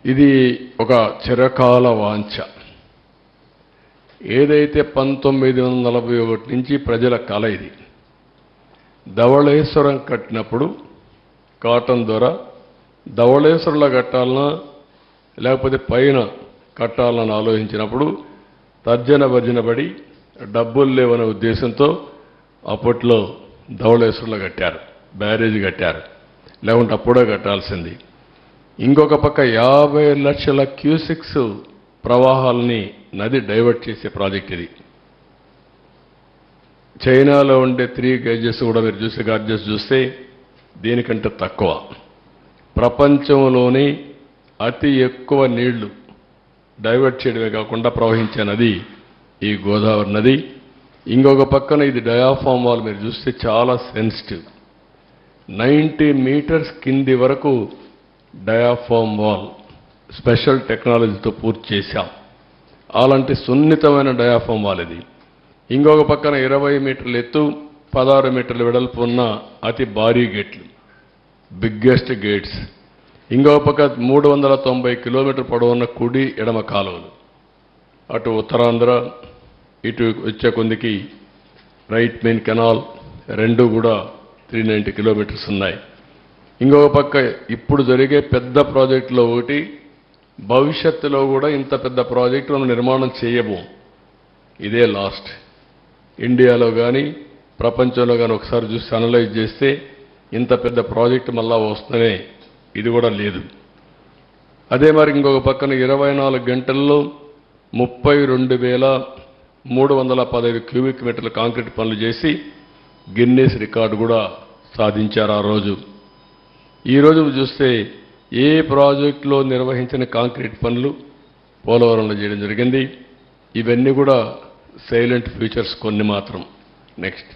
ఇది ఒక చిరకాల వాంఛ. ఏదైతే 1941 నుంచి ప్రజల కల ఇది. ధవళేశ్వరం కట్టినప్పుడు కాటన్ ద్వారా ధవళేశ్వరంలో కట్టాలన్నా లేకపోతే పైన కట్టాలని ఆలోచించినప్పుడు తర్జన భర్జన పడి డబ్బులు లేవనే ఉద్దేశంతో అప్పట్లో ధవళేశ్వరంలో కట్టారు, బ్యారేజీ కట్టారు. లేకుంటే అప్పుడే కట్టాల్సింది. ఇంకొక పక్క 50 లక్షల క్యూసిక్స్ ప్రవాహాలని నది డైవర్ట్ చేసే ప్రాజెక్ట్ ఇది. చైనాలో ఉండే 3 గేజెస్ కూడా మీరు చూసే గార్జెస్ చూస్తే దీనికంటే తక్కువ. ప్రపంచంలోని అతి ఎక్కువ నీళ్లు డైవర్ట్ చేయడమే కాకుండా ప్రవహించే నది ఈ గోదావరి నది. ఇంకొక పక్కన ఇది డయాఫామ్ వాల్ మీరు చూస్తే చాలా సెన్సిటివ్. 90 మీటర్స్ కింది వరకు డయాఫామ్ వాల్ స్పెషల్ టెక్నాలజీతో పూర్తి చేశాం. అలాంటి సున్నితమైన డయాఫామ్ వాల్ ఇది. ఇంకొక పక్కన 20 మీటర్ల ఎత్తు 16 మీటర్ల వెడల్పు ఉన్న అతి భారీ గేట్లు, బిగ్గెస్ట్ గేట్స్. ఇంకొక పక్క 390 కిలోమీటర్ పొడవున్న కుడి ఎడమ కాలువలు. అటు ఉత్తరాంధ్ర ఇటు వచ్చే కొందికి రైట్ మెయిన్ కెనాల్ రెండు కూడా 390 కిలోమీటర్స్ ఉన్నాయి. ఇంకొక పక్క ఇప్పుడు జరిగే పెద్ద ప్రాజెక్టులో ఒకటి, భవిష్యత్తులో కూడా ఇంత పెద్ద ప్రాజెక్టు మనం నిర్మాణం చేయబోం. ఇదే లాస్ట్. ఇండియాలో కానీ ప్రపంచంలో కానీ ఒకసారి చూసి అనలైజ్ చేస్తే ఇంత పెద్ద ప్రాజెక్టు మళ్ళా వస్తూనే ఇది కూడా లేదు. అదే మరి ఇంకొక పక్కన 24 గంటల్లో 32,315 క్యూబిక్ మీటర్ల కాంక్రీట్ పనులు చేసి గిన్నెస్ రికార్డు కూడా సాధించారు ఆ రోజు. ఈరోజు చూస్తే ఏ ప్రాజెక్టులో నిర్వహించిన కాంక్రీట్ పనులు పోలవరంలో చేయడం జరిగింది. ఇవన్నీ కూడా సైలెంట్ ఫ్యూచర్స్ కొన్ని మాత్రం. నెక్స్ట్